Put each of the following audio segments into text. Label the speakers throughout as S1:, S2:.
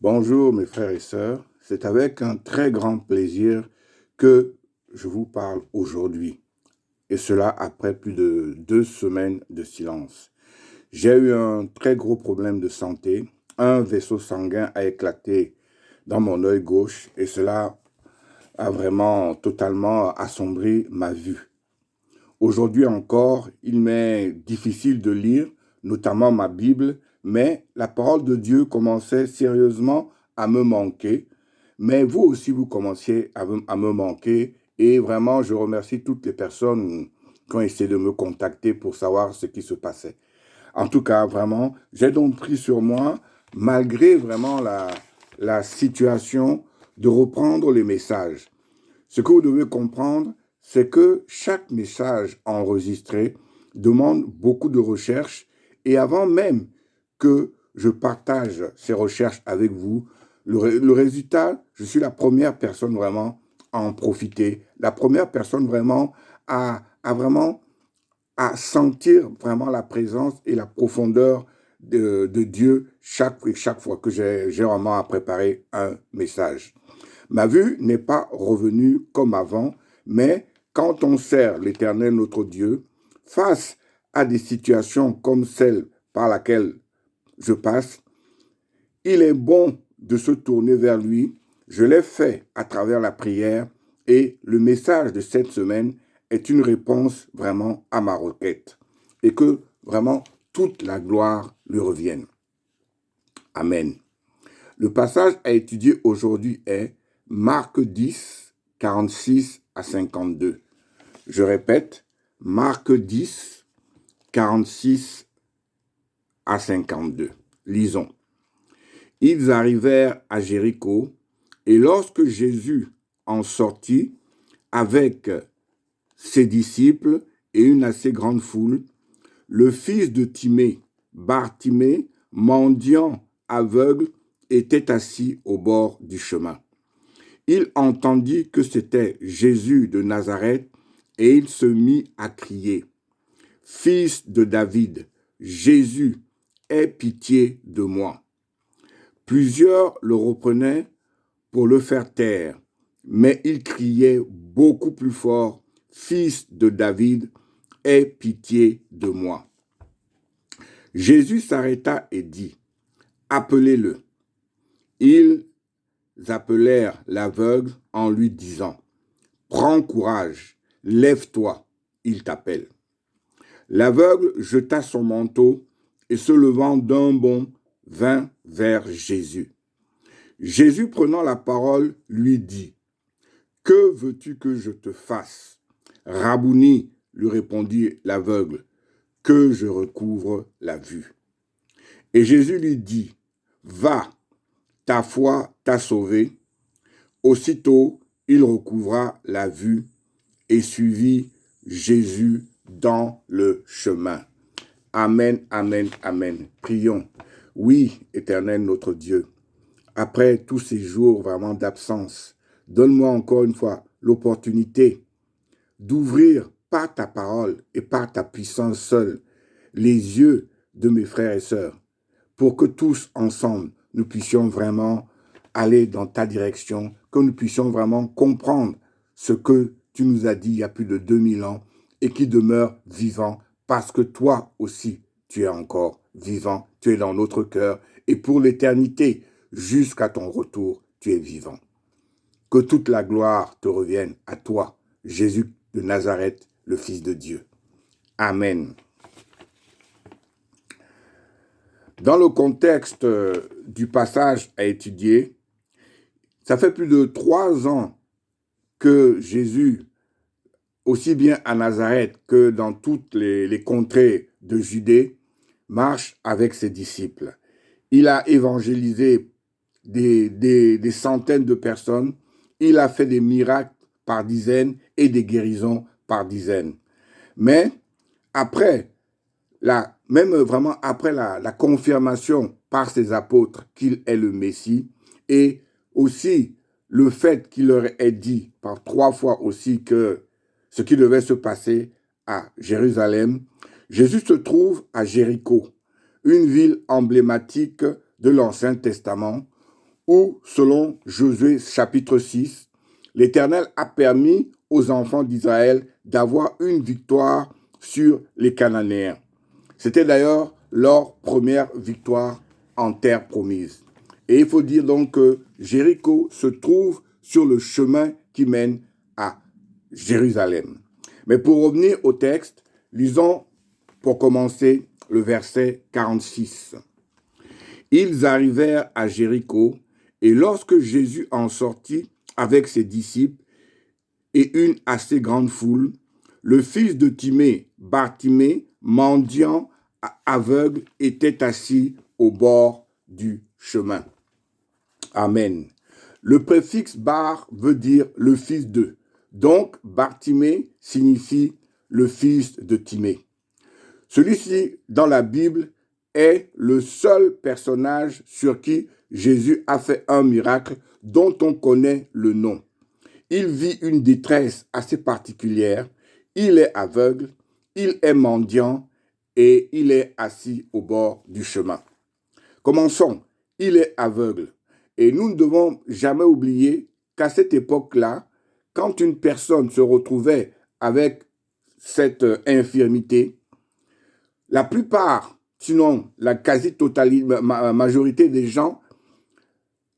S1: Bonjour mes frères et sœurs, c'est avec un très grand plaisir que je vous parle aujourd'hui, et cela après plus de 2 semaines de silence. J'ai eu un très gros problème de santé, un vaisseau sanguin a éclaté dans mon œil gauche et cela a vraiment totalement assombri ma vue. Aujourd'hui encore, il m'est difficile de lire, notamment ma Bible, mais la parole de Dieu commençait sérieusement à me manquer. Mais vous aussi, vous commenciez à me manquer. Et vraiment, je remercie toutes les personnes qui ont essayé de me contacter pour savoir ce qui se passait. En tout cas, vraiment, j'ai donc pris sur moi, malgré vraiment la situation, de reprendre les messages. Ce que vous devez comprendre, c'est que chaque message enregistré demande beaucoup de recherche et avant même que je partage ces recherches avec vous, le résultat, je suis la première personne vraiment à en profiter, la première personne vraiment à sentir vraiment la présence et la profondeur de Dieu chaque fois que j'ai vraiment à préparer un message. Ma vue n'est pas revenue comme avant, mais quand on sert l'Éternel notre Dieu, face à des situations comme celle par laquelle je passe, il est bon de se tourner vers lui. Je l'ai fait à travers la prière et le message de cette semaine est une réponse vraiment à ma requête et que vraiment toute la gloire lui revienne. Amen. Le passage à étudier aujourd'hui est Marc 10, 46 à 52. Je répète, Marc 10, 46 à 52. Lisons. Ils arrivèrent à Jéricho, et lorsque Jésus en sortit avec ses disciples et une assez grande foule, le fils de Timée, Bartimée, mendiant aveugle, était assis au bord du chemin. Il entendit que c'était Jésus de Nazareth et il se mit à crier, « Fils de David, Jésus, aie pitié de moi. » Plusieurs le reprenaient pour le faire taire, mais il criait beaucoup plus fort, « Fils de David, aie pitié de moi. » Jésus s'arrêta et dit, « Appelez-le. » Ils appelèrent l'aveugle en lui disant, « Prends courage, lève-toi, il t'appelle. » L'aveugle jeta son manteau et se levant d'un bond, vint vers Jésus. Jésus, prenant la parole, lui dit, « Que veux-tu que je te fasse ?» Rabouni, lui répondit l'aveugle, « Que je recouvre la vue. » Et Jésus lui dit, « Va, ta foi t'a sauvé. » Aussitôt, il recouvra la vue et suivit Jésus dans le chemin. Amen, amen, amen. Prions. Oui, Éternel notre Dieu, après tous ces jours vraiment d'absence, donne-moi encore une fois l'opportunité d'ouvrir par ta parole et par ta puissance seule les yeux de mes frères et sœurs pour que tous ensemble nous puissions vraiment aller dans ta direction, que nous puissions vraiment comprendre ce que tu nous as dit il y a plus de 2000 ans et qui demeure vivant parce que toi aussi, tu es encore vivant, tu es dans notre cœur et pour l'éternité, jusqu'à ton retour, tu es vivant. Que toute la gloire te revienne à toi, Jésus de Nazareth, le Fils de Dieu. Amen. Dans le contexte du passage à étudier, ça fait plus de 3 ans que Jésus, aussi bien à Nazareth que dans toutes les contrées de Judée, marche avec ses disciples. Il a évangélisé des centaines de personnes. Il a fait des miracles par dizaines et des guérisons par dizaines. Mais après, même vraiment après la confirmation par ses apôtres qu'il est le Messie, et aussi le fait qu'il leur ait dit par 3 fois aussi que ce qui devait se passer à Jérusalem, Jésus se trouve à Jéricho, une ville emblématique de l'Ancien Testament, où, selon Josué chapitre 6, l'Éternel a permis aux enfants d'Israël d'avoir une victoire sur les Cananéens. C'était d'ailleurs leur première victoire en terre promise. Et il faut dire donc que Jéricho se trouve sur le chemin qui mène à Jérusalem. Mais pour revenir au texte, lisons pour commencer le verset 46. Ils arrivèrent à Jéricho, et lorsque Jésus en sortit avec ses disciples et une assez grande foule, le fils de Timée, Bartimée, mendiant aveugle, était assis au bord du chemin. Amen. Le préfixe bar veut dire le fils de. Donc, Bartimée signifie le fils de Timée. Celui-ci, dans la Bible, est le seul personnage sur qui Jésus a fait un miracle dont on connaît le nom. Il vit une détresse assez particulière, il est aveugle, il est mendiant et il est assis au bord du chemin. Commençons, il est aveugle. Et nous ne devons jamais oublier qu'à cette époque-là, quand une personne se retrouvait avec cette infirmité, la plupart, sinon la quasi-majorité des gens,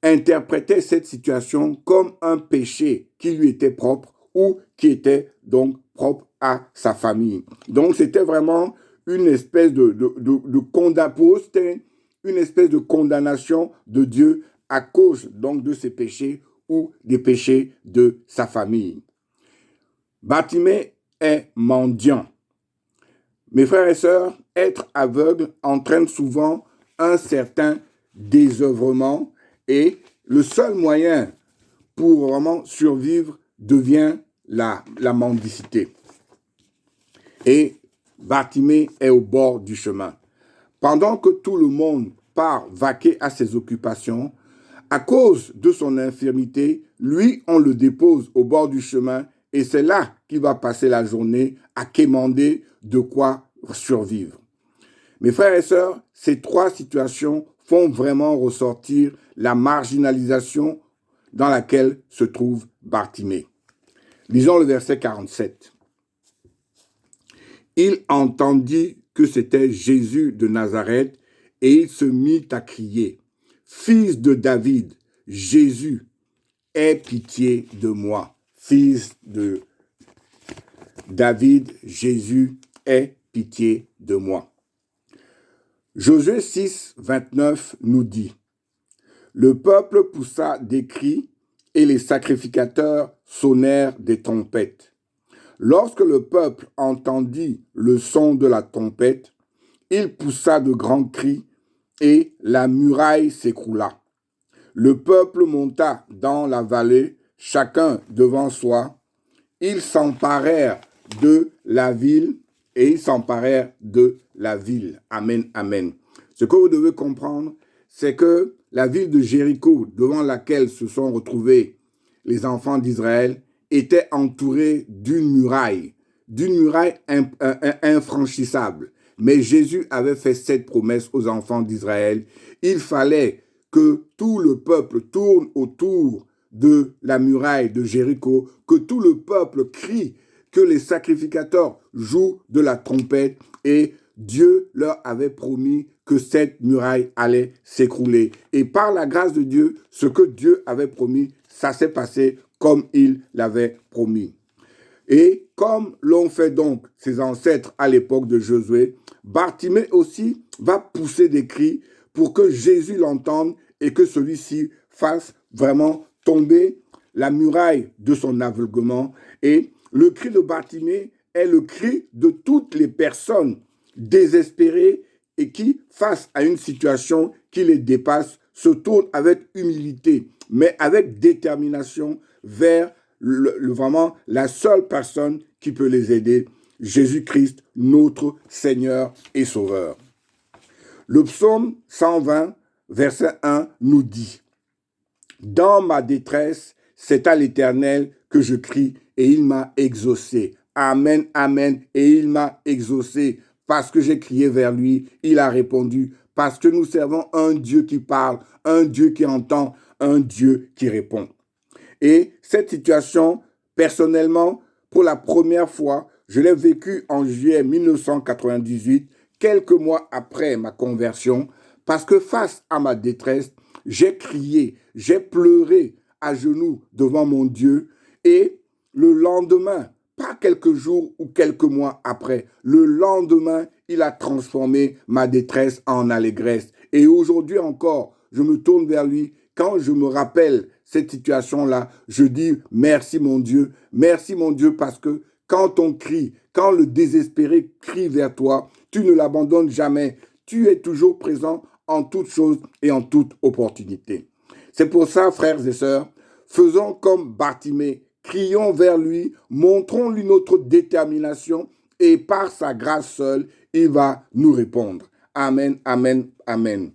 S1: interprétait cette situation comme un péché qui lui était propre ou qui était donc propre à sa famille. Donc c'était vraiment une espèce une espèce de condamnation de Dieu à cause donc de ses péchés ou des péchés de sa famille. Bartimée est mendiant. Mes frères et sœurs, être aveugle entraîne souvent un certain désœuvrement et le seul moyen pour vraiment survivre devient la mendicité. Et Bartimée est au bord du chemin. Pendant que tout le monde part vaquer à ses occupations, à cause de son infirmité, lui, on le dépose au bord du chemin et c'est là qu'il va passer la journée à quémander de quoi survivre. Mes frères et sœurs, ces trois situations font vraiment ressortir la marginalisation dans laquelle se trouve Bartimée. Lisons le verset 47. Il entendit que c'était Jésus de Nazareth et il se mit à crier, « Fils de David, Jésus, aie pitié de moi. » Fils de David, Jésus, aie pitié de moi. Josué 6, 29 nous dit, « Le peuple poussa des cris et les sacrificateurs sonnèrent des trompettes. Lorsque le peuple entendit le son de la trompette, il poussa de grands cris et la muraille s'écroula. Le peuple monta dans la vallée, chacun devant soi. Ils s'emparèrent de la ville et ils s'emparèrent de la ville. Amen, amen. Ce que vous devez comprendre, c'est que la ville de Jéricho, devant laquelle se sont retrouvés les enfants d'Israël, était entourée d'une muraille infranchissable. Mais Jésus avait fait cette promesse aux enfants d'Israël. Il fallait que tout le peuple tourne autour de la muraille de Jéricho, que tout le peuple crie, que les sacrificateurs jouent de la trompette et Dieu leur avait promis que cette muraille allait s'écrouler. Et par la grâce de Dieu, ce que Dieu avait promis, ça s'est passé comme il l'avait promis. Et comme l'ont fait donc ses ancêtres à l'époque de Josué, Bartimée aussi va pousser des cris pour que Jésus l'entende et que celui-ci fasse vraiment tomber la muraille de son aveuglement. Et le cri de Bartimée est le cri de toutes les personnes désespérées et qui, face à une situation qui les dépasse, se tournent avec humilité, mais avec détermination vers vraiment la seule personne qui peut les aider, Jésus-Christ, notre Seigneur et Sauveur. Le psaume 120, verset 1 nous dit, « Dans ma détresse, c'est à l'Éternel que je crie et il m'a exaucé. Amen, amen, et il m'a exaucé. Parce que j'ai crié vers lui, il a répondu. Parce que nous servons un Dieu qui parle, un Dieu qui entend, un Dieu qui répond. Et cette situation, personnellement, pour la première fois, je l'ai vécue en juillet 1998, quelques mois après ma conversion, parce que face à ma détresse, j'ai crié, j'ai pleuré à genoux devant mon Dieu et le lendemain, pas quelques jours ou quelques mois après, le lendemain, il a transformé ma détresse en allégresse. Et aujourd'hui encore, je me tourne vers lui. Quand je me rappelle cette situation-là, je dis merci mon Dieu parce que quand on crie, quand le désespéré crie vers toi, tu ne l'abandonnes jamais. Tu es toujours présent en toutes choses et en toute opportunité. C'est pour ça, frères et sœurs, faisons comme Bartimée, crions vers lui, montrons-lui notre détermination et par sa grâce seule, il va nous répondre. Amen, amen, amen.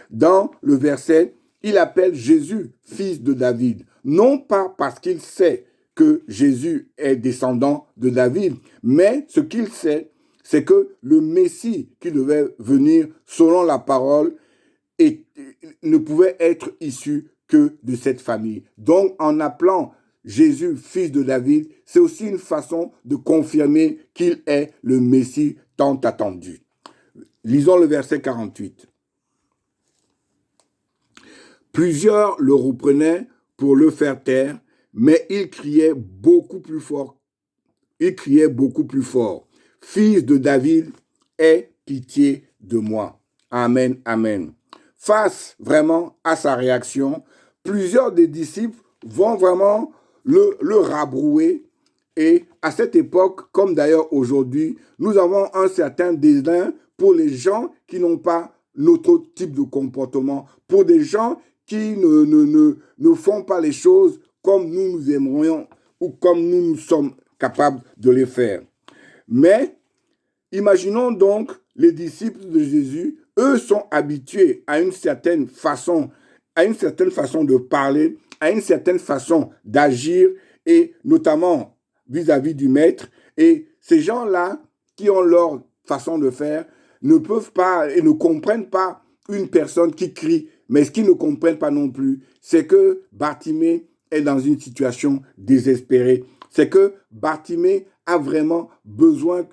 S1: Dans le verset, il appelle Jésus fils de David, non pas parce qu'il sait que Jésus est descendant de David, mais ce qu'il sait, c'est que le Messie qui devait venir selon la parole ne pouvait être issu que de cette famille. Donc, en appelant Jésus fils de David, c'est aussi une façon de confirmer qu'il est le Messie tant attendu. Lisons le verset 48. Plusieurs le reprenaient pour le faire taire, mais il criait beaucoup plus fort. Fils de David, aie pitié de moi. Amen, amen. Face vraiment à sa réaction, plusieurs des disciples vont vraiment le rabrouer. Et à cette époque, comme d'ailleurs aujourd'hui, nous avons un certain dédain pour les gens qui n'ont pas notre type de comportement, pour des gens qui ne font pas les choses comme nous aimerions ou comme nous sommes capables de les faire. Mais imaginons donc les disciples de Jésus, eux sont habitués à une certaine façon de parler, à une certaine façon d'agir, et notamment vis-à-vis du maître. Et ces gens-là, qui ont leur façon de faire, ne peuvent pas et ne comprennent pas une personne qui crie. Mais ce qu'ils ne comprennent pas non plus, c'est que Bartimée est dans une situation désespérée. C'est que Bartimée a vraiment besoin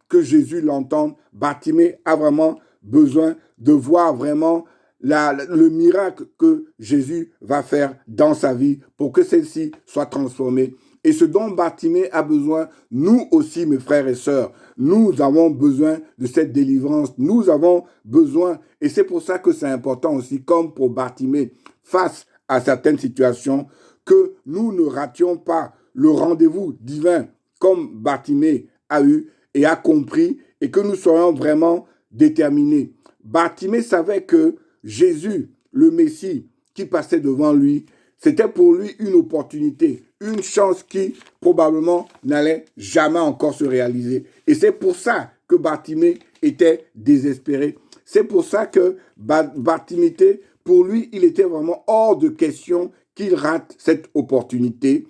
S1: que Jésus l'entende. Bartimée a vraiment besoin de voir vraiment le miracle que Jésus va faire dans sa vie pour que celle-ci soit transformée. Et ce dont Bartimée a besoin, nous aussi, mes frères et sœurs, nous avons besoin de cette délivrance. Nous avons besoin, et c'est pour ça que c'est important aussi, comme pour Bartimée, face à certaines situations, que nous ne rations pas le rendez-vous divin comme Bartimée a eu et a compris, et que nous soyons vraiment déterminés. Bartimée savait que Jésus, le Messie qui passait devant lui, c'était pour lui une opportunité, une chance qui probablement n'allait jamais encore se réaliser. Et c'est pour ça que Bartimée était désespéré. C'est pour ça que Bartimée, pour lui, il était vraiment hors de question qu'il rate cette opportunité.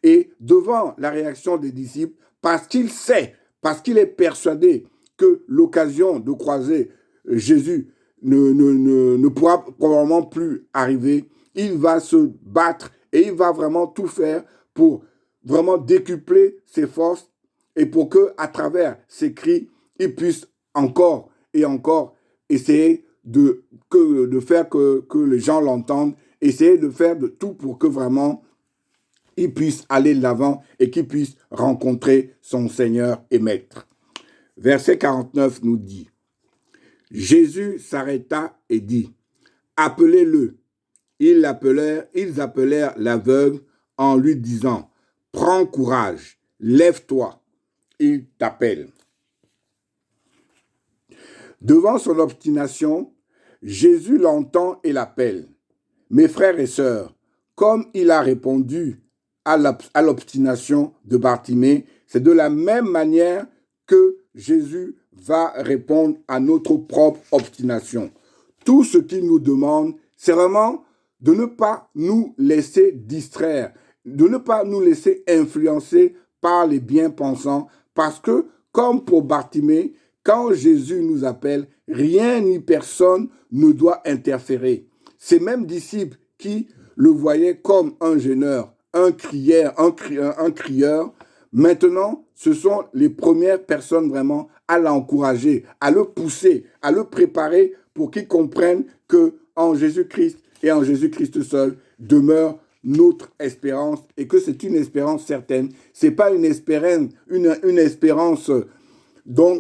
S1: Et devant la réaction des disciples, parce qu'il sait, parce qu'il est persuadé que l'occasion de croiser Jésus ne pourra probablement plus arriver, il va se battre et il va vraiment tout faire pour vraiment décupler ses forces et pour que, à travers ses cris, il puisse encore et encore essayer de faire que les gens l'entendent, essayer de faire de tout pour que vraiment il puisse aller de l'avant et qu'il puisse rencontrer son Seigneur et Maître. Verset 49 nous dit, Jésus s'arrêta et dit, appelez-le. Ils appelèrent l'aveugle en lui disant, prends courage, lève-toi, il t'appelle. Devant son obstination, Jésus l'entend et l'appelle. Mes frères et sœurs, comme il a répondu à l'obstination de Bartimée, c'est de la même manière que Jésus va répondre à notre propre obstination. Tout ce qu'il nous demande, c'est vraiment de ne pas nous laisser distraire, de ne pas nous laisser influencer par les bien-pensants, parce que, comme pour Bartimée, quand Jésus nous appelle, rien ni personne ne doit interférer. Ces mêmes disciples qui le voyait comme un gêneur, un crieur. Maintenant, ce sont les premières personnes vraiment à l'encourager, à le pousser, à le préparer pour qu'il comprenne que en Jésus-Christ et en Jésus-Christ seul demeure notre espérance et que c'est une espérance certaine. C'est pas une espérance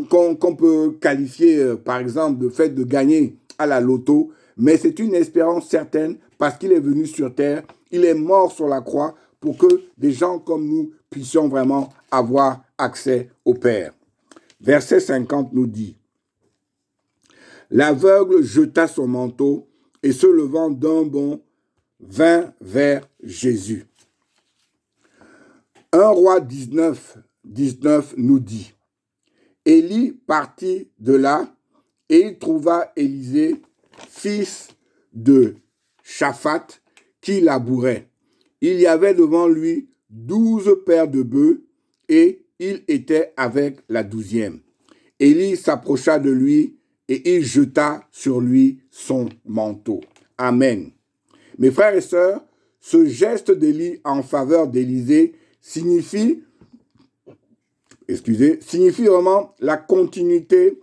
S1: qu'on peut qualifier, par exemple, de fait de gagner à la loto, mais c'est une espérance certaine parce qu'il est venu sur terre, il est mort sur la croix pour que des gens comme nous puissions vraiment avoir accès au Père. Verset 50 nous dit, « L'aveugle jeta son manteau et se levant d'un bond, vint vers Jésus. » 1 Roi 19 nous dit, « Élie partit de là et il trouva Élisée, fils de Shaphat, qui labourait. Il y avait devant lui 12 paires de bœufs et il était avec la 12e. Élie s'approcha de lui et il jeta sur lui son manteau. » Amen. Mes frères et sœurs, ce geste d'Élie en faveur d'Élisée signifie vraiment la continuité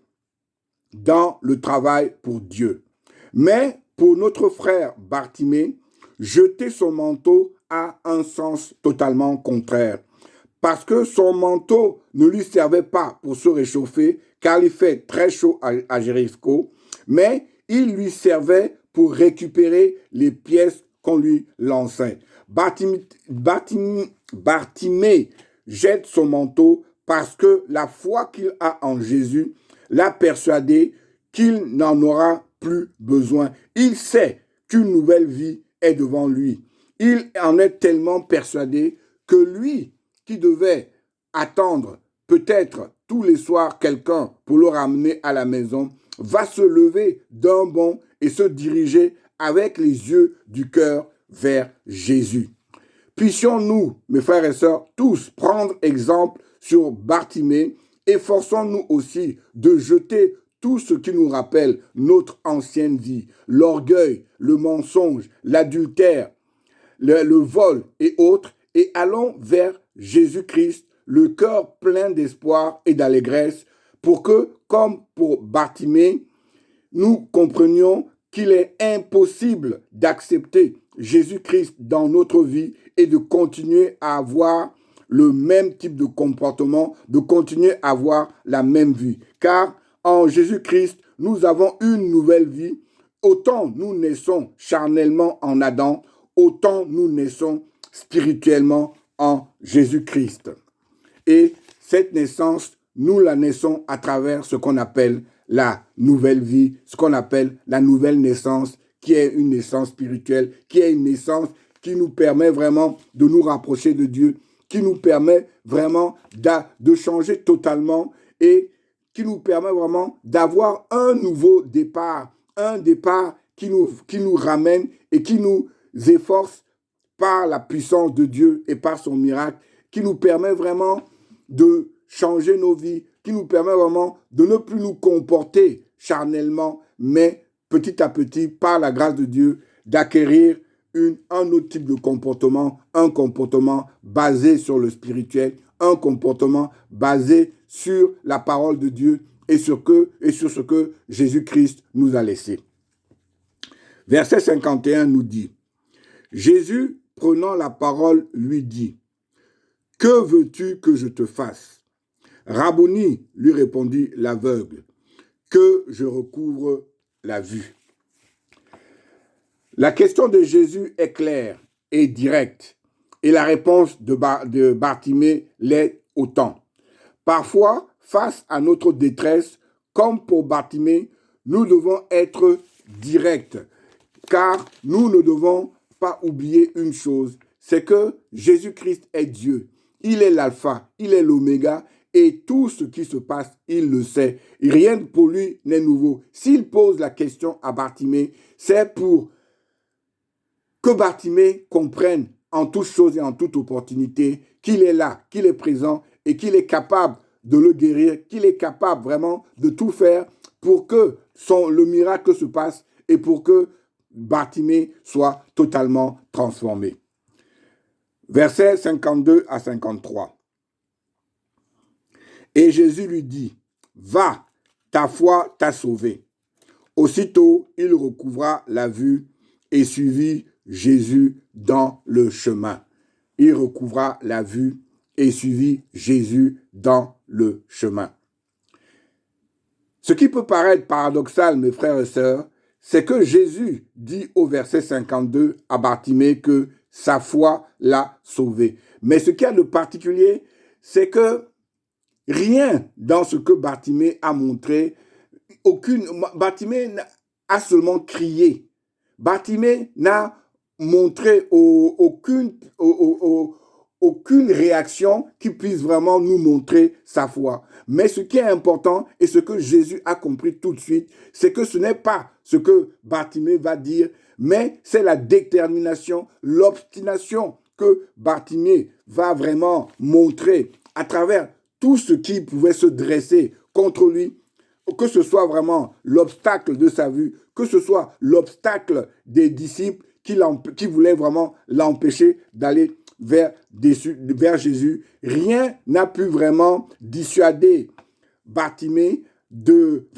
S1: dans le travail pour Dieu. Mais pour notre frère Bartimée, jeter son manteau a un sens totalement contraire. Parce que son manteau ne lui servait pas pour se réchauffer, car il fait très chaud à Jéricho, mais il lui servait pour récupérer les pièces qu'on lui lançait. Bartimée jette son manteau parce que la foi qu'il a en Jésus l'a persuadé qu'il n'en aura plus besoin. Il sait qu'une nouvelle vie est devant lui. Il en est tellement persuadé que lui, qui devait attendre peut-être tous les soirs quelqu'un pour le ramener à la maison, va se lever d'un bond et se diriger avec les yeux du cœur vers Jésus. Puissions-nous, mes frères et sœurs, tous prendre exemple sur Bartimée, efforçons-nous aussi de jeter tout ce qui nous rappelle notre ancienne vie, l'orgueil, le mensonge, l'adultère, le vol et autres, et allons vers Jésus-Christ, le cœur plein d'espoir et d'allégresse, pour que, comme pour Bartimée, nous comprenions qu'il est impossible d'accepter Jésus-Christ dans notre vie et de continuer à avoir le même type de comportement, de continuer à avoir la même vie. Car en Jésus-Christ, nous avons une nouvelle vie. Autant nous naissons charnellement en Adam, autant nous naissons spirituellement en Jésus-Christ. Et cette naissance, nous la naissons à travers ce qu'on appelle la nouvelle vie, ce qu'on appelle la nouvelle naissance, qui est une naissance spirituelle, qui est une naissance qui nous permet vraiment de nous rapprocher de Dieu, qui nous permet vraiment de changer totalement et qui nous permet vraiment d'avoir un nouveau départ, un départ qui nous ramène et qui nous efforce par la puissance de Dieu et par son miracle, qui nous permet vraiment de changer nos vies, qui nous permet vraiment de ne plus nous comporter charnellement, mais petit à petit, par la grâce de Dieu, d'acquérir un autre type de comportement, un comportement basé sur le spirituel, un comportement basé sur la parole de Dieu et sur ce que Jésus-Christ nous a laissé. Verset 51 nous dit, Jésus, prenant la parole, lui dit, « Que veux-tu que je te fasse ?» Rabboni, lui répondit l'aveugle, « Que je recouvre la vue. » La question de Jésus est claire et directe, et la réponse de Bartimée l'est autant. Parfois, face à notre détresse, comme pour Bartimée, nous devons être directs, car nous ne devons pas oublier une chose, c'est que Jésus-Christ est Dieu. Il est l'alpha, il est l'oméga, et tout ce qui se passe, il le sait. Rien pour lui n'est nouveau. S'il pose la question à Bartimée, c'est pour que Bartimée comprenne en toute chose et en toute opportunité qu'il est là, qu'il est présent et qu'il est capable de le guérir, qu'il est capable vraiment de tout faire pour que le miracle se passe et pour que Bartimée soit totalement transformé. Versets 52 à 53. Et Jésus lui dit, va, ta foi t'a sauvé. Aussitôt, il recouvra la vue et suivit Jésus dans le chemin. Il recouvra la vue et suivit Jésus dans le chemin. Ce qui peut paraître paradoxal, mes frères et sœurs, c'est que Jésus dit au verset 52 à Bartimée que sa foi l'a sauvé. Mais ce qu'il y a de particulier, c'est que rien dans ce que Bartimée a montré, Bartimée a seulement crié. Bartimée n'a montré aucune réaction qui puisse vraiment nous montrer sa foi. Mais ce qui est important et ce que Jésus a compris tout de suite, c'est que ce n'est pas ce que Bartimée va dire, mais c'est la détermination, l'obstination que Bartimée va vraiment montrer à travers tout ce qui pouvait se dresser contre lui, que ce soit vraiment l'obstacle de sa vue, que ce soit l'obstacle des disciples qui voulaient vraiment l'empêcher d'aller vers Jésus. Rien n'a pu vraiment dissuader Bartimée de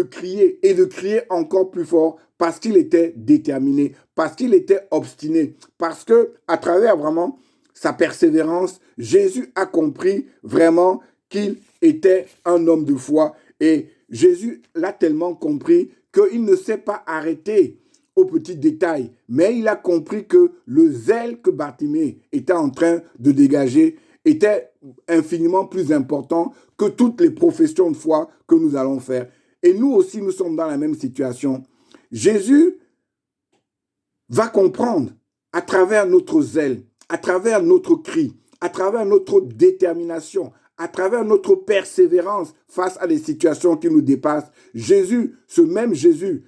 S1: crier et de crier encore plus fort parce qu'il était déterminé, parce qu'il était obstiné, parce que à travers vraiment sa persévérance, Jésus a compris vraiment qu'il était un homme de foi et Jésus l'a tellement compris qu'il ne s'est pas arrêté aux petits détails, mais il a compris que le zèle que Bartimée était en train de dégager était infiniment plus important que toutes les professions de foi que nous allons faire. Et nous aussi, nous sommes dans la même situation. Jésus va comprendre à travers notre zèle, à travers notre cri, à travers notre détermination, à travers notre persévérance face à des situations qui nous dépassent. Jésus, ce même Jésus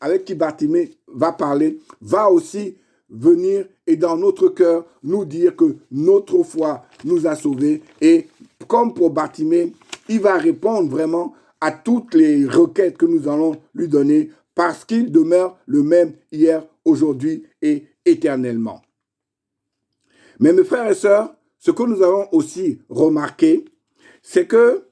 S1: avec qui Bartimée va parler, va aussi venir et dans notre cœur nous dire que notre foi nous a sauvés. Et comme pour Bartimée, il va répondre vraiment à toutes les requêtes que nous allons lui donner parce qu'il demeure le même hier, aujourd'hui et éternellement. Mais mes frères et sœurs, ce que nous avons aussi remarqué, c'est que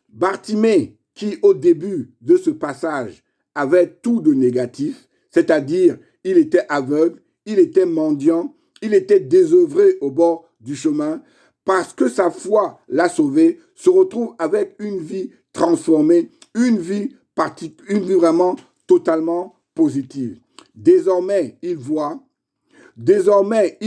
S1: Bartimée, qui au début de ce passage avait tout de négatif, c'est-à-dire il était aveugle, il était mendiant, il était désœuvré au bord du chemin, parce que sa foi l'a sauvé, se retrouve avec une vie transformée, une vie vraiment totalement positive. Désormais, il voit, désormais,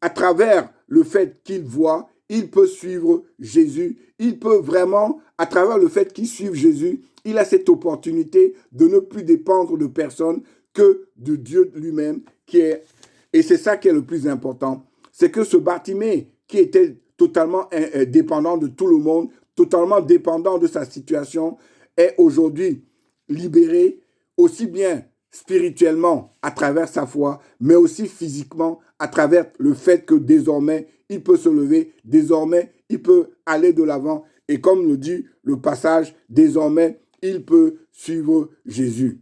S1: à travers le fait qu'il voit, il peut suivre Jésus. Il peut vraiment, à travers le fait qu'il suive Jésus, il a cette opportunité de ne plus dépendre de personne que de Dieu lui-même. Et c'est ça qui est le plus important. C'est que ce Bartimée, qui était totalement dépendant de tout le monde, totalement dépendant de sa situation, est aujourd'hui libéré, aussi bien spirituellement à travers sa foi, mais aussi physiquement à travers le fait que désormais, il peut se lever, désormais, il peut aller de l'avant. Et comme le dit le passage, désormais, il peut suivre Jésus.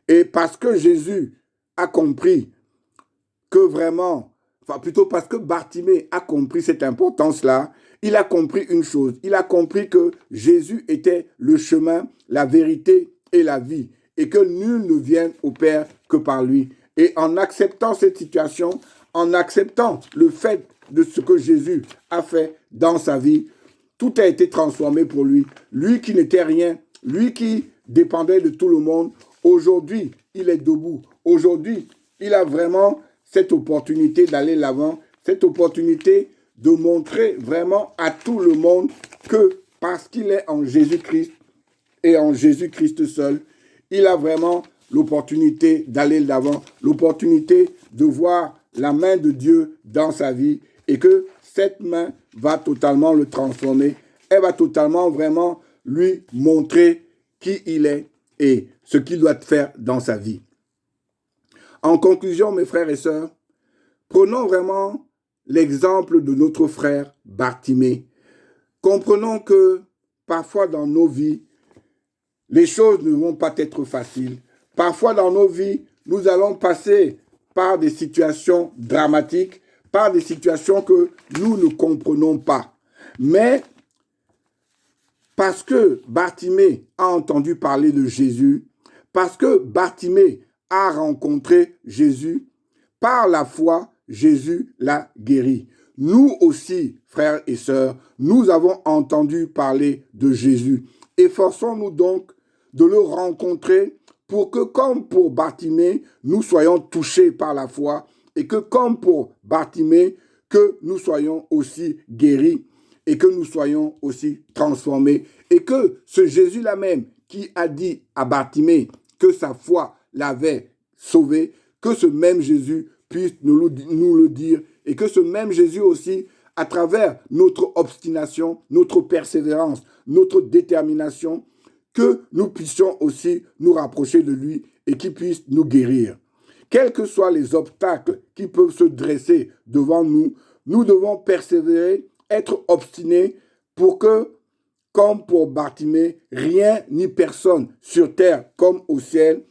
S1: Et parce que Jésus a compris que vraiment, enfin plutôt parce que Bartimée a compris cette importance-là, il a compris une chose. Il a compris que Jésus était le chemin, la vérité et la vie. Et que nul ne vient au Père que par lui. Et en acceptant cette situation, en acceptant le fait de ce que Jésus a fait dans sa vie, tout a été transformé pour lui. Lui qui n'était rien, lui qui dépendait de tout le monde, aujourd'hui, il est debout. Aujourd'hui, il a vraiment cette opportunité d'aller l'avant, cette opportunité de montrer vraiment à tout le monde que parce qu'il est en Jésus-Christ et en Jésus-Christ seul, il a vraiment l'opportunité d'aller de l'avant, l'opportunité de voir la main de Dieu dans sa vie et que cette main va totalement le transformer. Elle va totalement vraiment lui montrer qui il est et ce qu'il doit faire dans sa vie. En conclusion, mes frères et sœurs, prenons vraiment l'exemple de notre frère Bartimée. Comprenons que parfois dans nos vies, les choses ne vont pas être faciles. Parfois dans nos vies, nous allons passer par des situations dramatiques, par des situations que nous ne comprenons pas. Mais parce que Bartimée a entendu parler de Jésus, parce que Bartimée a rencontré Jésus, par la foi, Jésus l'a guéri. Nous aussi, frères et sœurs, nous avons entendu parler de Jésus. Efforçons-nous donc de le rencontrer pour que, comme pour Bartimée, nous soyons touchés par la foi et que, comme pour Bartimée, que nous soyons aussi guéris et que nous soyons aussi transformés. Et que ce Jésus-là même qui a dit à Bartimée que sa foi l'avait sauvé, que ce même Jésus puisse nous le dire et que ce même Jésus aussi, à travers notre obstination, notre persévérance, notre détermination, que nous puissions aussi nous rapprocher de lui et qu'il puisse nous guérir. Quels que soient les obstacles qui peuvent se dresser devant nous, nous devons persévérer, être obstinés pour que, comme pour Bartimée, rien ni personne sur terre comme au ciel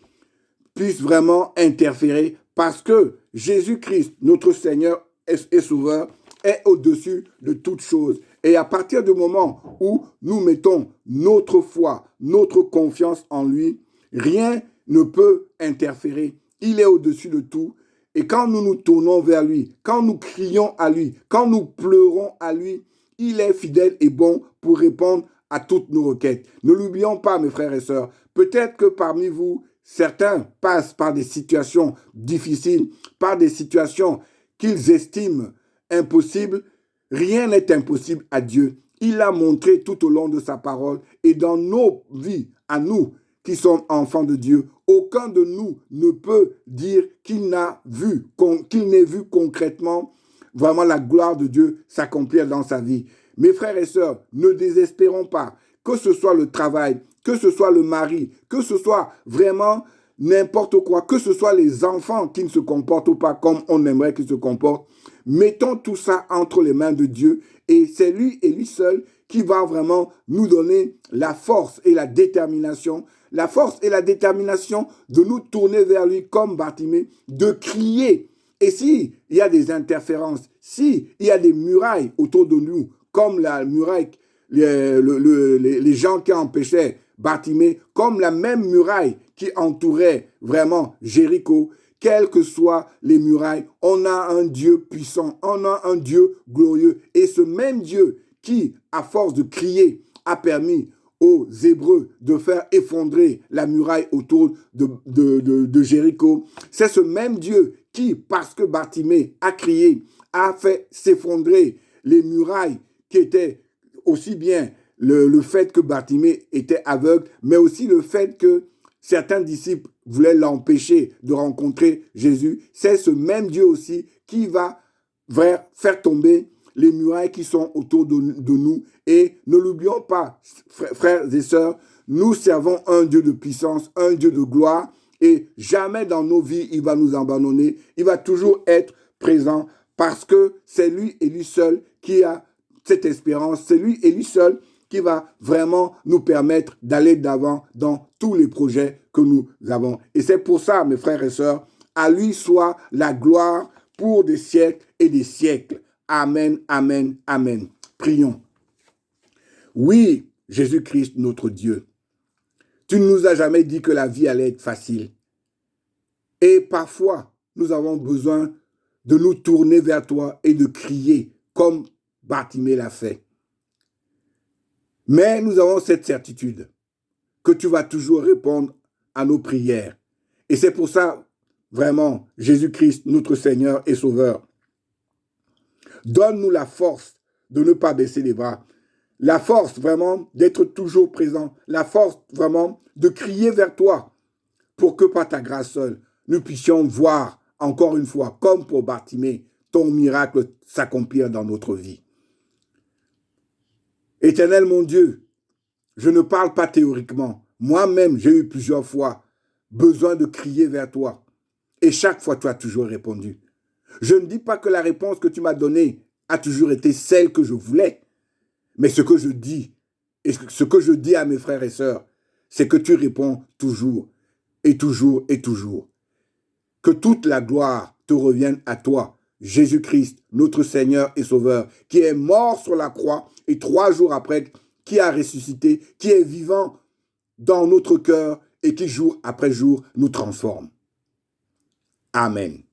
S1: puisse vraiment interférer parce que Jésus-Christ, notre Seigneur et Sauveur, est au-dessus de toutes choses. Et à partir du moment où nous mettons notre foi, notre confiance en lui, rien ne peut interférer. Il est au-dessus de tout. Et quand nous nous tournons vers lui, quand nous crions à lui, quand nous pleurons à lui, il est fidèle et bon pour répondre à toutes nos requêtes. Ne l'oublions pas, mes frères et sœurs. Peut-être que parmi vous, certains passent par des situations difficiles, par des situations qu'ils estiment impossibles. Rien n'est impossible à Dieu. Il l'a montré tout au long de sa parole et dans nos vies, à nous qui sommes enfants de Dieu, aucun de nous ne peut dire qu'il n'ait vu concrètement vraiment la gloire de Dieu s'accomplir dans sa vie. Mes frères et sœurs, ne désespérons pas, que ce soit le travail, que ce soit le mari, que ce soit vraiment n'importe quoi, que ce soit les enfants qui ne se comportent pas comme on aimerait qu'ils se comportent. Mettons tout ça entre les mains de Dieu et c'est lui et lui seul qui va vraiment nous donner la force et la détermination de nous tourner vers lui comme Bartimée, de crier. Et s'il y a des interférences, s'il y a des murailles autour de nous, comme la muraille, les gens qui empêchaient Bartimée, comme la même muraille qui entourait vraiment Jéricho, quelles que soient les murailles, on a un Dieu puissant, on a un Dieu glorieux. Et ce même Dieu qui, à force de crier, a permis aux Hébreux de faire effondrer la muraille autour de Jéricho, c'est ce même Dieu qui, parce que Bartimée a crié, a fait s'effondrer les murailles qui étaient aussi bien le fait que Bartimée était aveugle, mais aussi le fait que certains disciples voulaient l'empêcher de rencontrer Jésus. C'est ce même Dieu aussi qui va faire tomber les murailles qui sont autour de nous. Et ne l'oublions pas, frères et sœurs, nous servons un Dieu de puissance, un Dieu de gloire, et jamais dans nos vies il va nous abandonner. Il va toujours être présent parce que c'est lui et lui seul qui a cette espérance. C'est lui et lui seul qui va vraiment nous permettre d'aller d'avant dans tous les projets que nous avons. Et c'est pour ça, mes frères et sœurs, à lui soit la gloire pour des siècles et des siècles. Amen, amen, amen. Prions. Oui, Jésus-Christ, notre Dieu, tu ne nous as jamais dit que la vie allait être facile. Et parfois, nous avons besoin de nous tourner vers toi et de crier comme Bartimée l'a fait. Mais nous avons cette certitude que tu vas toujours répondre à nos prières. Et c'est pour ça, vraiment, Jésus-Christ, notre Seigneur et Sauveur, donne-nous la force de ne pas baisser les bras, la force vraiment d'être toujours présent, la force vraiment de crier vers toi pour que par ta grâce seule, nous puissions voir encore une fois, comme pour Bartimée, ton miracle s'accomplir dans notre vie. Éternel mon Dieu, je ne parle pas théoriquement. Moi-même, j'ai eu plusieurs fois besoin de crier vers toi. Et chaque fois, tu as toujours répondu. Je ne dis pas que la réponse que tu m'as donnée a toujours été celle que je voulais. Mais ce que je dis, et ce que je dis à mes frères et sœurs, c'est que tu réponds toujours. et toujours et toujours. Que toute la gloire te revienne à toi, Jésus-Christ, notre Seigneur et Sauveur, qui est mort sur la croix et 3 jours après, qui a ressuscité, qui est vivant dans notre cœur et qui jour après jour nous transforme. Amen.